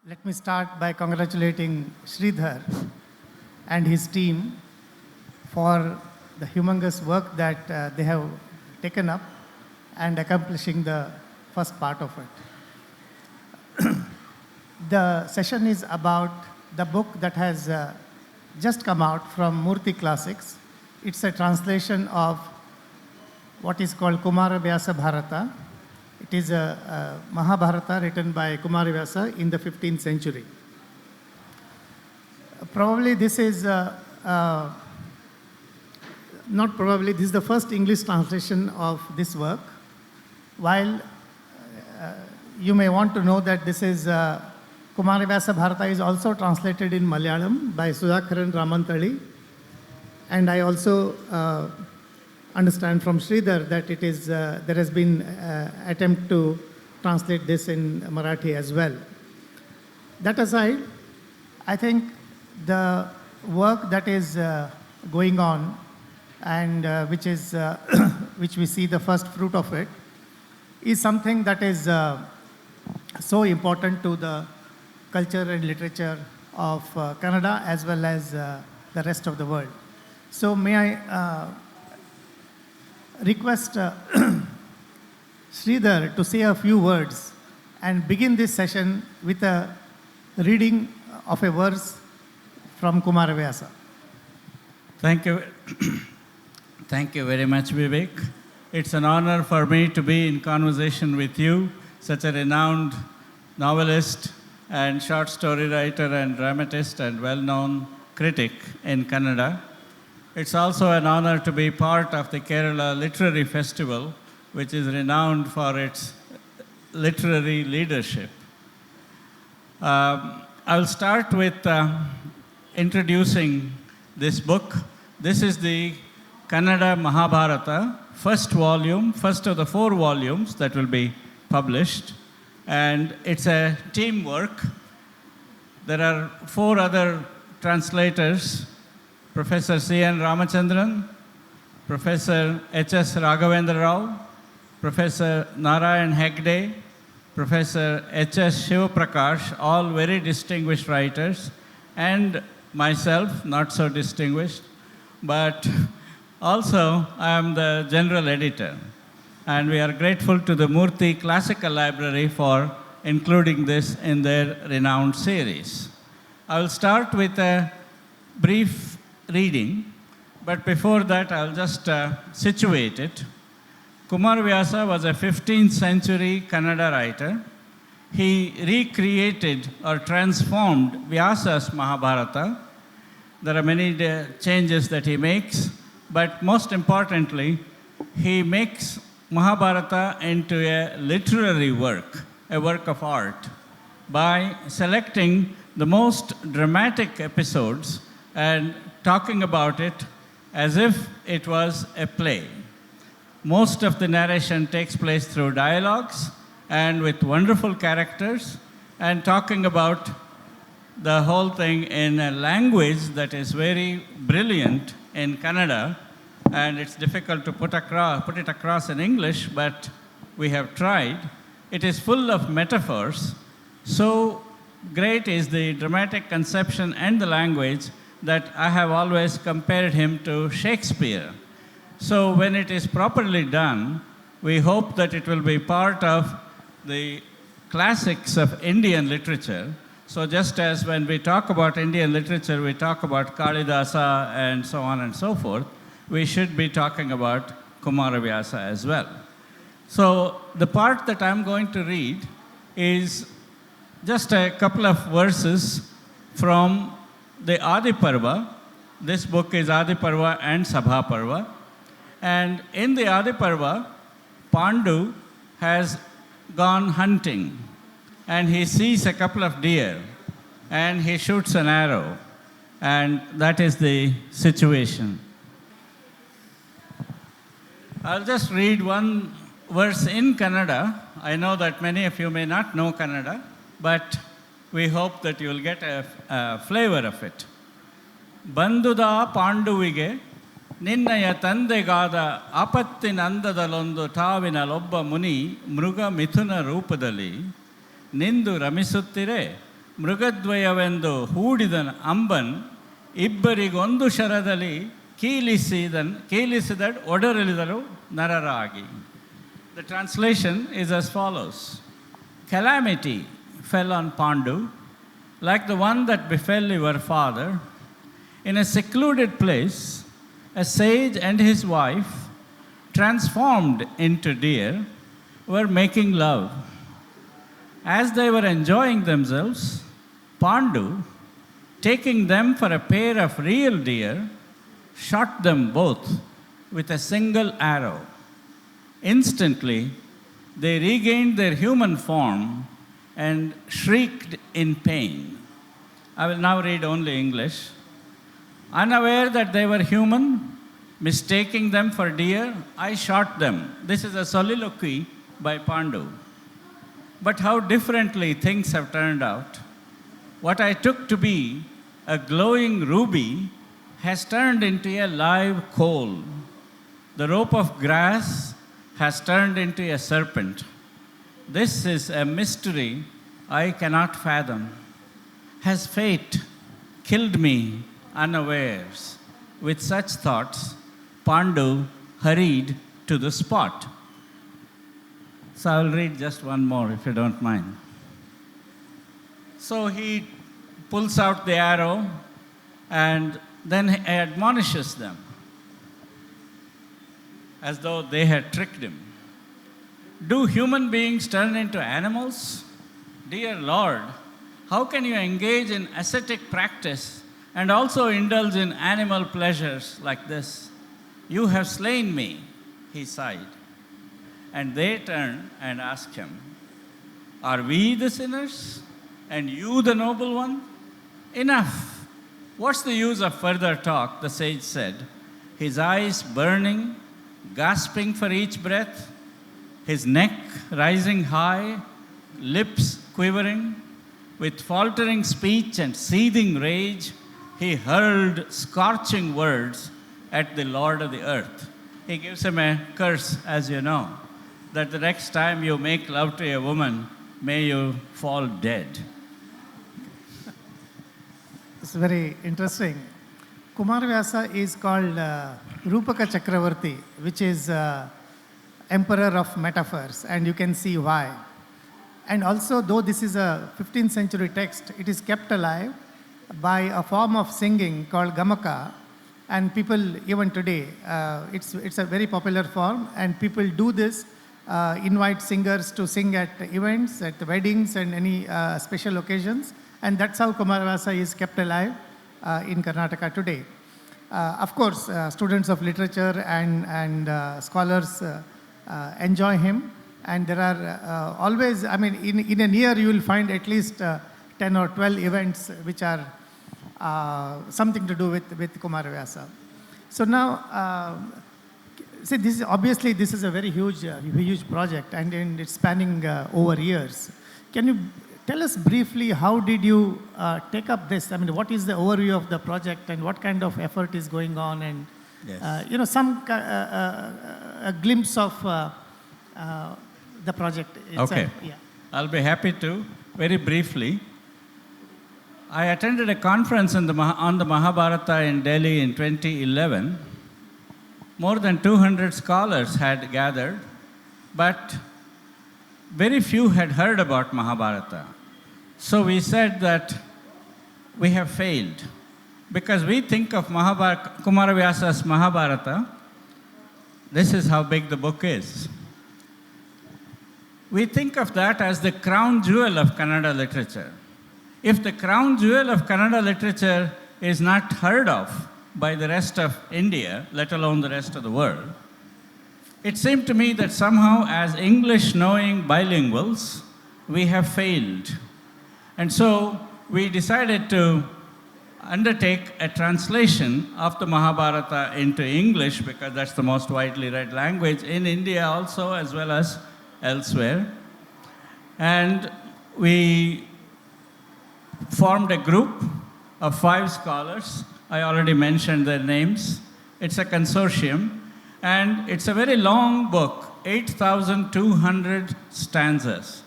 Let me start by congratulating Sridhar and his team for the humongous work that they have taken up and accomplishing the first part of it. The session is about the book that has just come out from Murthy Classics. It's a translation of what is called Kumaravyasa Bharata. It is a Mahabharata written by Kumaravyasa in the 15th century. Probably this is, not probably, this is the first English translation of this work. While you may want to know that this is, Kumaravyasa Bharata is also translated in Malayalam by Sudhakaran Ramantali. And I also understand from Sridhar that it is, there has been attempt to translate this in Marathi as well. That aside, I think the work that is going on and which is which we see the first fruit of it is something that is so important to the culture and literature of Kannada as well as the rest of the world. So may I request Sridhar to say a few words and begin this session with a reading of a verse from Kumaravyasa. Thank you. Thank you very much, Vivek. It's an honor for me to be in conversation with you, such a renowned novelist and short story writer and dramatist and well-known critic in Kannada. It's also an honor to be part of the Kerala Literary Festival, which is renowned for its literary leadership. I'll start with introducing this book. This is the Kannada Mahabharata, first volume, first of the 4 volumes that will be published. And it's a teamwork. There are 4 other translators, Professor C.N. Ramachandran, Professor H.S. Raghavendra Rao, Professor Narayan Hegde, Professor H.S. Shivaprakash, all very distinguished writers, and myself, not so distinguished, but also I am the general editor. And we are grateful to the Murthy Classical Library for including this in their renowned series. I will start with a brief reading, but before that I'll just situate it. Kumaravyasa was a 15th century Kannada writer. He recreated or transformed Vyasa's Mahabharata. There are many changes that he makes, but most importantly, he makes Mahabharata into a literary work, a work of art, by selecting the most dramatic episodes and talking about it as if it was a play. Most of the narration takes place through dialogues and with wonderful characters and talking about the whole thing in a language that is very brilliant in Kannada, and it's difficult to put it across in English, but we have tried. It is full of metaphors. So great is the dramatic conception and the language that I have always compared him to Shakespeare. So when it is properly done, we hope that it will be part of the classics of Indian literature. So just as when we talk about Indian literature, we talk about Kalidasa and so on and so forth, we should be talking about Kumaravyasa as well. So the part that I'm going to read is just a couple of verses from the Adi Parva. This book is Adi Parva and Sabha Parva. And in the Adi Parva, Pandu has gone hunting and he sees a couple of deer and he shoots an arrow, and that is the situation. I'll just read one verse in Kannada. I know that many of you may not know Kannada, but we hope that you will get a flavor of it. Banduda Panduvige ನಿನ್ನಯ ತಂದೆಗಾದ ಆಪತ್ತಿನಂದದಲ್ಲೊಂದು ತಾವಿನಲ್ಲೊಬ್ಬ ಮುನಿ ಮೃಗ ಮಿಥುನ ರೂಪದಲ್ಲಿ ನಿಂದು ರಮಿಸುತ್ತಿರೆ ಮೃಗದ್ವಯವೆಂದು ಹೂಡಿದನ ಅಂಬನ್ ಇಬ್ಬರಿಗೊಂದು ಶರದಲ್ಲಿ ಕೀಲಿಸಿದ ಒಡರಲಿದರು ನರರಾಗಿ. The translation is as follows. Calamity fell on Pandu, like the one that befell your father. In a secluded place, a sage and his wife, transformed into deer, were making love. As they were enjoying themselves, Pandu, taking them for a pair of real deer, shot them both with a single arrow. Instantly, they regained their human form and shrieked in pain. I will now read only English. Unaware that they were human, mistaking them for deer, I shot them. This is a soliloquy by Pandu. But how differently things have turned out. What I took to be a glowing ruby has turned into a live coal. The rope of grass has turned into a serpent. This is a mystery I cannot fathom. Has fate killed me unawares? With such thoughts, Pandu hurried to the spot. So I will read just one more if you don't mind. So he pulls out the arrow and then he admonishes them as though they had tricked him. Do human beings turn into animals? Dear Lord, how can you engage in ascetic practice and also indulge in animal pleasures like this? You have slain me, he sighed. And they turned and asked him, are we the sinners and you the noble one? Enough. What's the use of further talk, the sage said, his eyes burning, gasping for each breath, his neck rising high, lips quivering. With faltering speech and seething rage, he hurled scorching words at the Lord of the earth. He gives him a curse, as you know, that the next time you make love to a woman, may you fall dead. It's very interesting. Kumaravyasa is called Rupaka Chakravarti, which is emperor of metaphors, and you can see why. And also, though this is a 15th century text, it is kept alive by a form of singing called gamaka, and people even today, it's a very popular form, and people do this, invite singers to sing at events, at weddings and any special occasions, and that's how Kumaravyasa is kept alive in Karnataka today. Of course, students of literature and scholars enjoy him, and there are always, I mean, in a year you will find at least 10 or 12 events which are something to do with Kumaravyasa. So now, see, obviously this is a very huge project, and it's spanning over years. Can you tell us briefly how did you take up this? I mean, what is the overview of the project and what kind of effort is going on, and Yes. some a glimpse of the project itself. Okay. Yeah. I'll be happy to. Very briefly, I attended a conference on the Mahabharata in Delhi in 2011. More than 200 scholars had gathered, but very few had heard about Mahabharata. So we said that we have failed, because we think of Kumaravyasa's Mahabharata. This is how big the book is. We think of that as the crown jewel of Kannada literature. If the crown jewel of Kannada literature is not heard of by the rest of India, let alone the rest of the world, it seemed to me that somehow, as English-knowing bilinguals, we have failed. And so we decided to undertake a translation of the Mahabharata into English, because that's the most widely read language in India also, as well as elsewhere. And we formed a group of 5 scholars. I already mentioned their names. It's a consortium, and it's a very long book, 8,200 stanzas.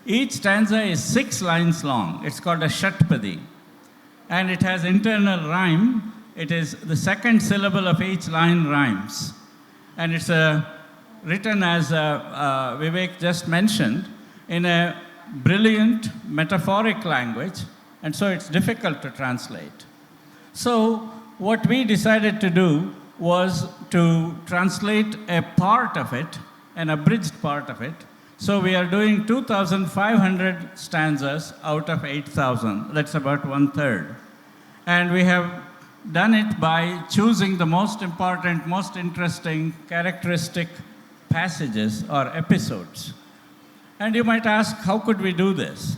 Each stanza is 6 lines long. It's called a shatpadi. And it has internal rhyme. It is the second syllable of each line rhymes. And it's written as Vivek just mentioned, in a brilliant metaphoric language, and so it's difficult to translate. So what we decided to do was to translate a part of it, an abridged part of it. So we are doing 2,500 stanzas out of 8,000. That's about 1/3. And we have done it by choosing the most important, most interesting, characteristic passages or episodes. And you might ask, how could we do this?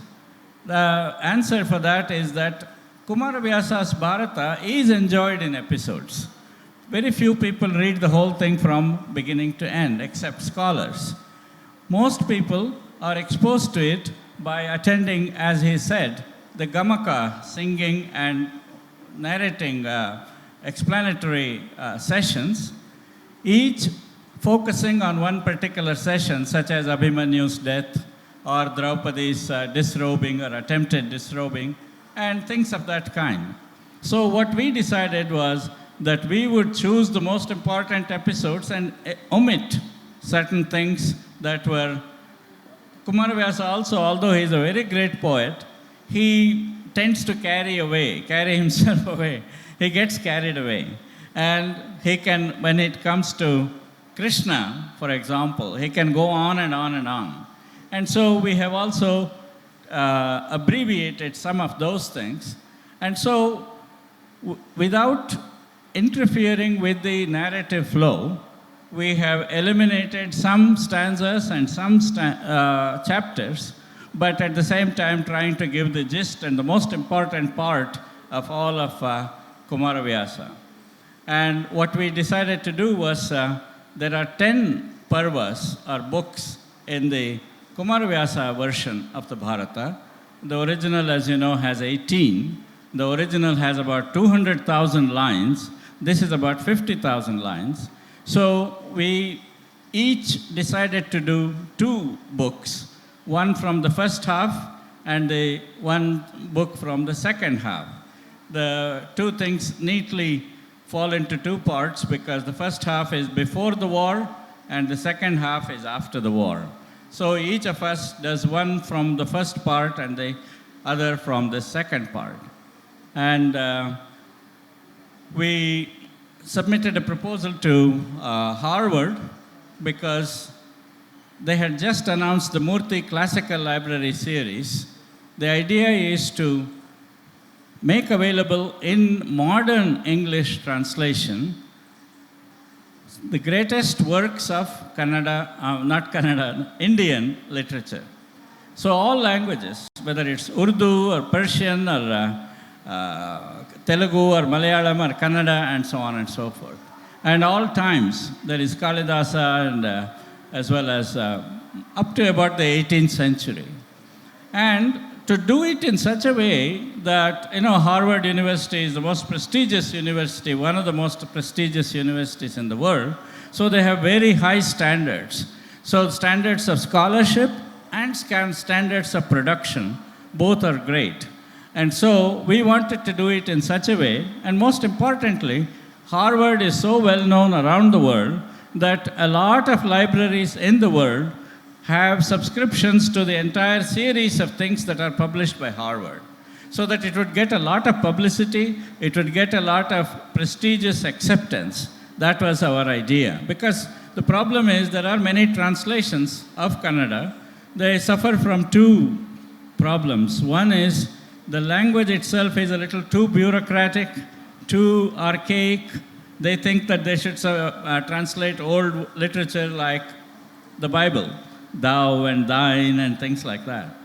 The answer for that is that Kumaravyasa's Bharata is enjoyed in episodes. Very few people read the whole thing from beginning to end, except scholars. Most people are exposed to it by attending, as he said, the Gamaka singing and narrating explanatory sessions, each focusing on one particular session, such as Abhimanyu's death or Draupadi's disrobing or attempted disrobing, and things of that kind. So what we decided was that we would choose the most important episodes and omit certain things that were... Kumaravyasa also, although he is a very great poet, he tends to carry himself away. He gets carried away. And he can, when it comes to Krishna, for example, he can go on and on and on. And so we have also abbreviated some of those things. And so without interfering with the narrative flow, we have eliminated some stanzas and some chapters, but at the same time trying to give the gist and the most important part of all of Kumaravyasa. And what we decided to do was, there are 10 parvas or books in the Kumaravyasa version of the Bharata. The original, as you know, has 18. The original has about 200,000 lines. This is about 50,000 lines. So we each decided to do 2 books, one from the first half and the one book from the second half. The 2 things neatly fall into 2 parts because the first half is before the war and the second half is after the war. So each of us does one from the first part and the other from the second part. And we submitted a proposal to Harvard because they had just announced the Murthy Classical Library series. The idea is to make available in modern English translation the greatest works of Indian literature. So all languages, whether it's Urdu or Persian or Telugu or Malayalam or Kannada and so on and so forth. And all times, there is Kalidasa and as well as up to about the 18th century. And to do it in such a way that, Harvard University is the most prestigious university, one of the most prestigious universities in the world. So they have very high standards. So standards of scholarship and standards of production, both are great. And so we wanted to do it in such a way, and most importantly, Harvard is so well known around the world that a lot of libraries in the world have subscriptions to the entire series of things that are published by Harvard, so that it would get a lot of publicity, it would get a lot of prestigious acceptance. That was our idea. Because the problem is there are many translations of Kannada. They suffer from 2 problems. One is the language itself is a little too bureaucratic, too archaic. They think that they should translate old literature like the Bible, thou and thine and things like that.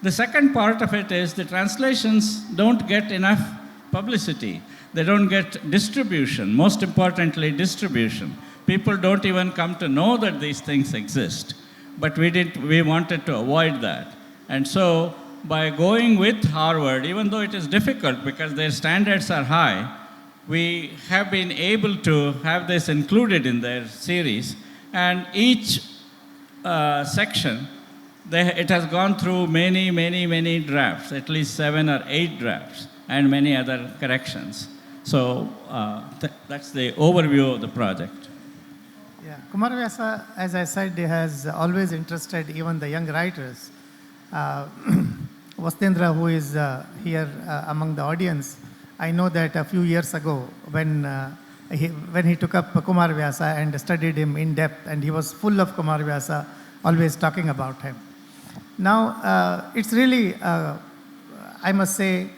The second part of it is the translations don't get enough publicity. They don't get distribution, most importantly, distribution. People don't even come to know that these things exist. But we wanted to avoid that. And so by going with Harvard, even though it is difficult because their standards are high, we have been able to have this included in their series. And each section it has gone through many drafts, at least 7 or 8 drafts, and many other corrections. So that's the overview of the project. Yeah, Kumaravyasa, as I said, has always interested even the young writers. Vastendra, who is here among the audience, I know that a few years ago when he took up Kumaravyasa and studied him in depth, and he was full of Kumaravyasa, always talking about him. Now, it's really, I must say,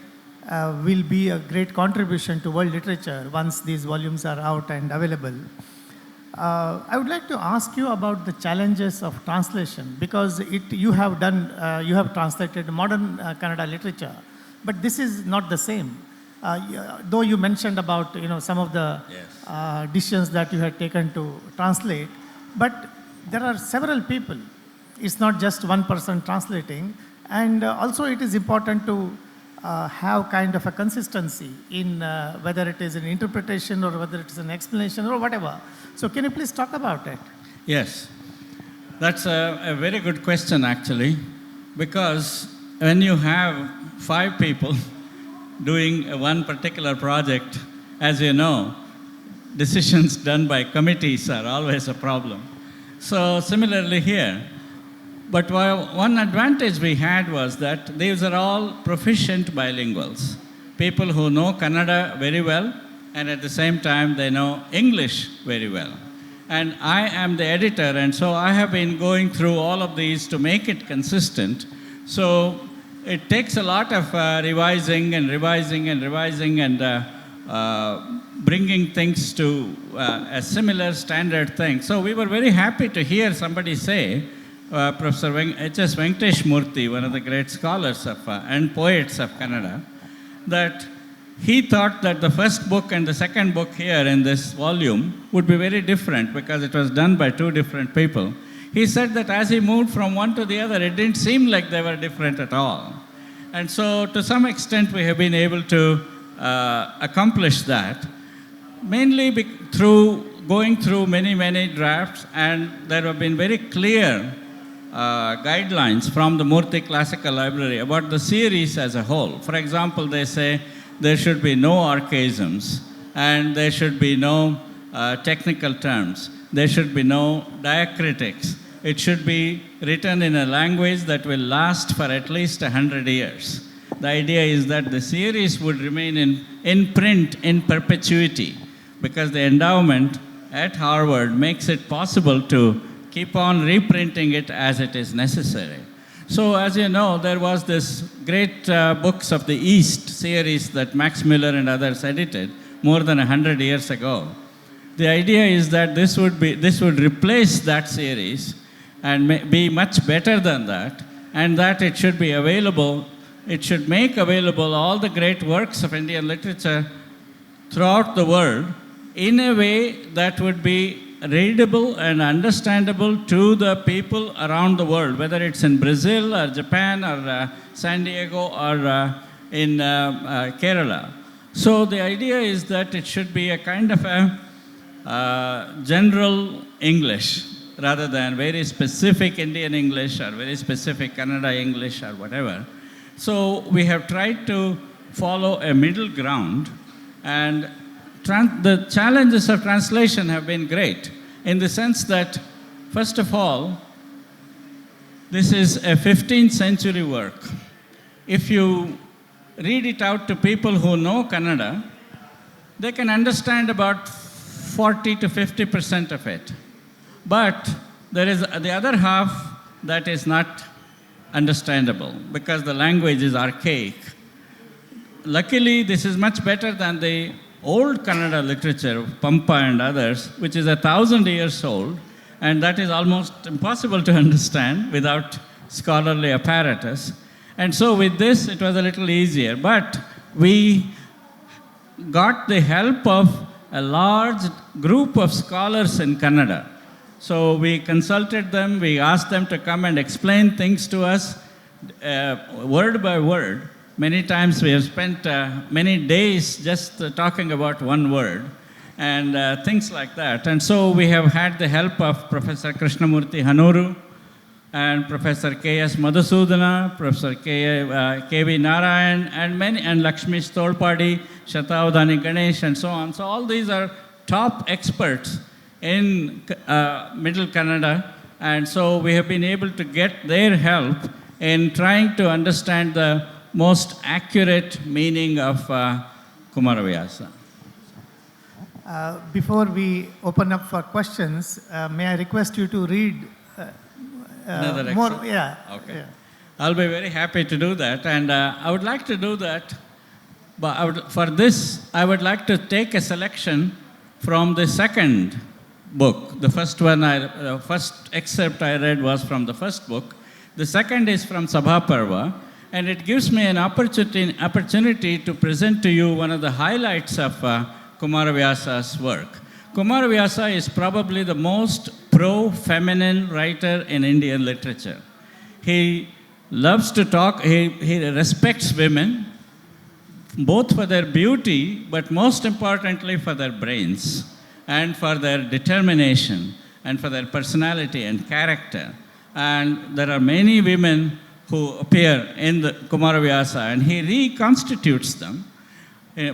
will be a great contribution to world literature once these volumes are out and available. I would like to ask you about the challenges of translation, because you have translated modern Kannada literature, but this is not the same. Though you mentioned about some of the decisions that you had taken to translate, but there are several people. It's not just one person translating, and also it is important to have kind of a consistency in whether it is an interpretation or whether it is an explanation or whatever. So can you please talk about it? Yes, that's a very good question actually, because when you have 5 people doing one particular project, as you know, decisions done by committees are always a problem. So similarly here, but one advantage we had was that these are all proficient bilinguals, people who know Kannada very well, and at the same time they know English very well. And I am the editor, and so I have been going through all of these to make it consistent. So it takes a lot of revising and bringing things to a similar standard thing. So we were very happy to hear somebody say, Professor H.S. Venkatesh Murthy, one of the great scholars and poets of Kannada, that he thought that the first book and the second book here in this volume would be very different because it was done by 2 different people. He said that as he moved from one to the other, it didn't seem like they were different at all. And so to some extent we have been able to accomplish that, mainly through going through many drafts, and there have been very clear guidelines from the Murthy Classical Library about the series as a whole. For example, they say there should be no archaisms, and there should be no technical terms. There should be no diacritics. It should be written in a language that will last for at least 100 years. The idea is that the series would remain in print in perpetuity, because the endowment at Harvard makes it possible to keep on reprinting it as it is necessary. So as you know, there was this great Books of the East series that Max Muller and others edited more than 100 years ago. The idea is that this would replace that series and be much better than that, and that it should be available, it should make available all the great works of Indian literature throughout the world in a way that would be readable and understandable to the people around the world, whether it's in Brazil or Japan or San Diego or in Kerala. So the idea is that it should be a kind of a general English rather than very specific Indian English or very specific Kannada English or whatever. So we have tried to follow a middle ground, and the challenges of translation have been great in the sense that, first of all, this is a 15th century work. If you read it out to people who know Kannada, they can understand about 40 to 50% of it. But there is the other half that is not understandable because the language is archaic. Luckily, this is much better than the old Kannada literature, Pampa and others, which is 1,000 years old, and that is almost impossible to understand without scholarly apparatus. And so with this, it was a little easier. But we got the help of a large group of scholars in Kannada. So we consulted them, we asked them to come and explain things to us word by word. Many times we have spent many days just talking about one word and things like that. And so we have had the help of Professor Krishnamurthy Hanuru, and Professor K.S. Madhusudana, Professor K.V. Narayan, and Lakshmi Stolpadi, Shatavdani Ganesh, and so on. So all these are top experts in Middle Kannada, and so we have been able to get their help in trying to understand the most accurate meaning of Kumaravyasa. Before we open up for questions, may I request you to read Another more? excerpt? Yeah. Okay. Yeah. I'll be very happy to do that, and I would like to do that, but for this, I would like to take a selection from the second book. The first one, first excerpt I read was from the first book. The second is from Sabha Parva, and it gives me an opportunity to present to you one of the highlights of Kumaravyasa's work. Kumaravyasa is probably the most pro-feminine writer in Indian literature. He loves to talk, he respects women, both for their beauty, but most importantly for their brains, and for their determination, and for their personality and character. And there are many women who appear in the Kumaravyasa, and he reconstitutes them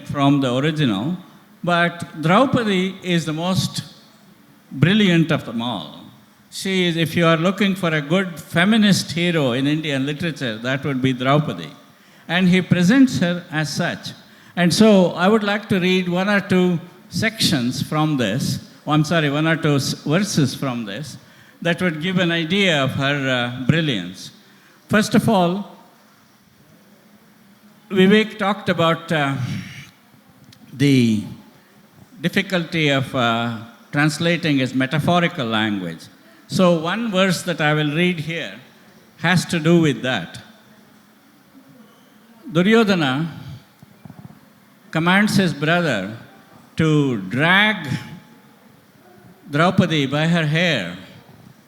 from the original. But Draupadi is the most brilliant of them all. She is, if you are looking for a good feminist hero in Indian literature, that would be Draupadi. And he presents her as such. And so I would like to read one or two sections from this, one or two verses from this, that would give an idea of her brilliance. First of all, Vivek talked about the difficulty of translating his metaphorical language. So one verse that I will read here has to do with that. Duryodhana commands his brother to drag Draupadi by her hair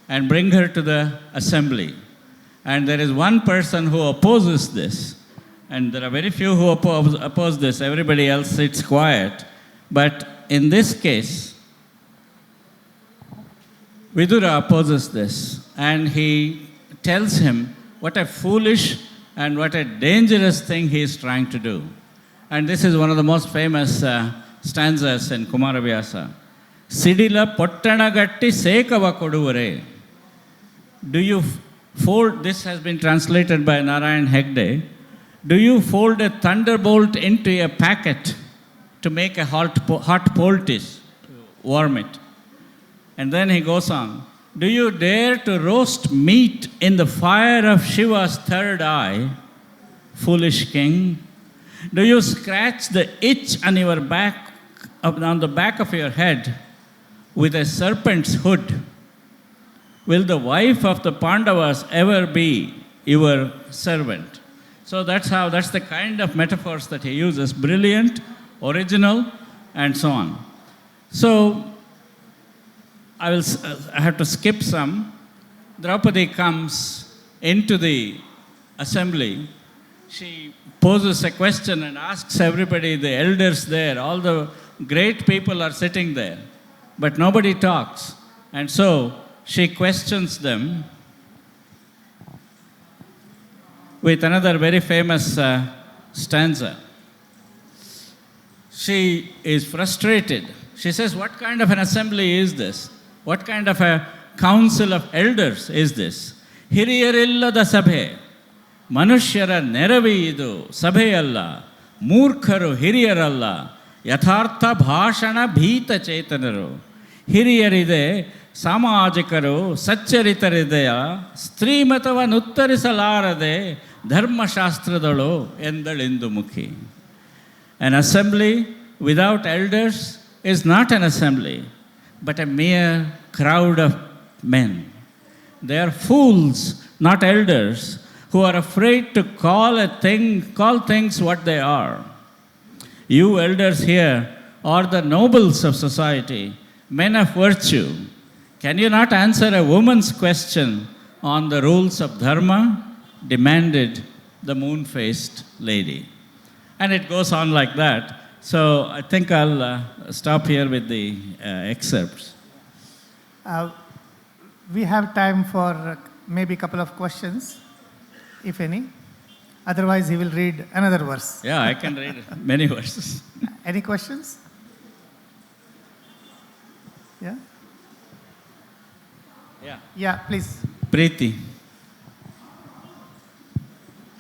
and bring her to the assembly. And there is one person who opposes this, and there are very few who oppose this. Everybody else sits quiet. But in this case, Vidura opposes this, and he tells him what a foolish and what a dangerous thing he is trying to do. And this is one of the most famous stanzas in Kumaravyasa. Sidila pottanagatti sekava koduvare. Do you fold, this has been translated by Narayan Hegde, do you fold a thunderbolt into a packet to make a hot poultice, to warm it? And then he goes on, do you dare to roast meat in the fire of Shiva's third eye, foolish king? Do you scratch the itch on your back, on the back of your head with a serpent's hood? Will the wife of the Pandavas ever be your servant? So that's the kind of metaphors that he uses, brilliant, original, and so on. So I have to skip some. Draupadi comes into the assembly. She poses a question and asks everybody, the elders there, all the great people are sitting there, but nobody talks. And so she questions them with another very famous stanza. She is frustrated. She says, what kind of an assembly is this? What kind of a council of elders is this? Hiriyarillada sabhe, manushyara neravi idu sabhe alla, ಮೂರ್ಖರು ಹಿರಿಯರಲ್ಲ, ಯಥಾರ್ಥ ಭಾಷಣ ಭೀತ ಚೇತನರು. ಹಿರಿಯರಿದೆ, ಸಾಮಾಜಿಕರು, ಸಚ್ಚರಿತರಿದೆಯ, ಸ್ತ್ರೀಮತವನ್ನುತ್ತರಿಸಲಾರದೆ ಧರ್ಮಶಾಸ್ತ್ರದಳು ಎಂದಳೆಂದು ಮುಖಿ. An assembly without elders is not an assembly, but a mere crowd of men. They are fools, not elders, who are afraid to call things what they are. You elders here are the nobles of society, men of virtue. Can you not answer a woman's question on the rules of dharma? Demanded the moon-faced lady. And it goes on like that. So I think I'll stop here with the excerpts. We have time for maybe a couple of questions, if any. Otherwise, he will read another verse. Yeah, I can read many verses. Any questions? Yeah? Yeah. Yeah, please. Preeti.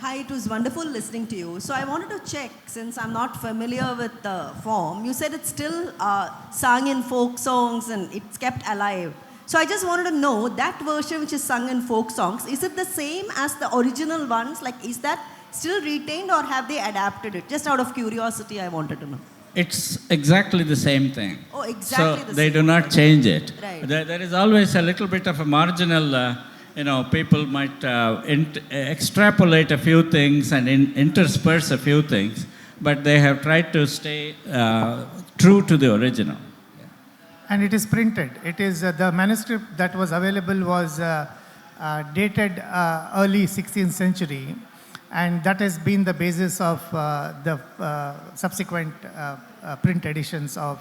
Hi, it was wonderful listening to you. So I wanted to check, since I'm not familiar with the form, you said it's still sung in folk songs and it's kept alive. So I just wanted to know, that version which is sung in folk songs, is it the same as the original ones? Like, is that still retained or have they adapted it? Just out of curiosity, I wanted to know. It's exactly the same thing. Oh, exactly the So they same. do not change it. Right. There is always a little bit of a marginal, people might extrapolate a few things and intersperse a few things, but they have tried to stay true to the original. And it is printed. It is the manuscript that was available was dated early 16th century, and that has been the basis of the subsequent print editions of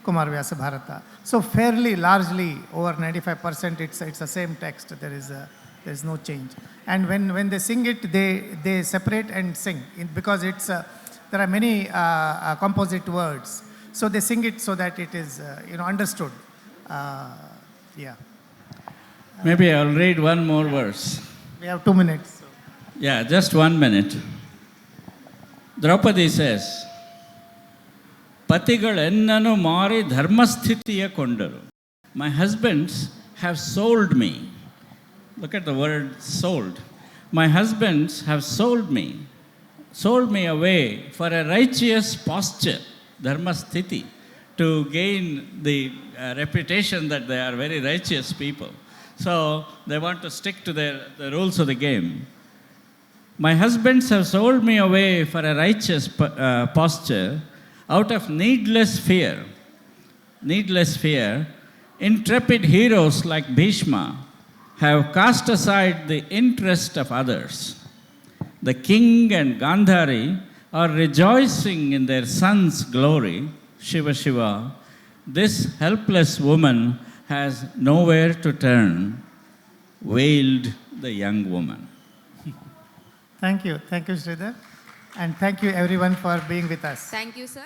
Kumaravyasa Bharata. So fairly largely, over 95%, it's the same text. There is no change. And when they sing it, they separate and sing because it's there are many composite words. So they sing it so that it is understood. Yeah. Maybe I'll read one more verse. We have 2 minutes. So. Yeah, just 1 minute. Draupadi says, Patigalennanu mari dharmasthitiya kondaru. My husbands have sold me. Look at the word sold. My husbands have sold me away for a righteous posture, dharmasthiti, to gain the reputation that they are very righteous people. So they want to stick to the rules of the game. My husbands have sold me away for a righteous posture out of needless fear. Needless fear. Intrepid heroes like Bhishma have cast aside the interest of others. The king and Gandhari are rejoicing in their son's glory, Shiva Shiva. This helpless woman has nowhere to turn, wailed the young woman. Thank you, Sridhar. And thank you everyone for being with us. Thank you, sir.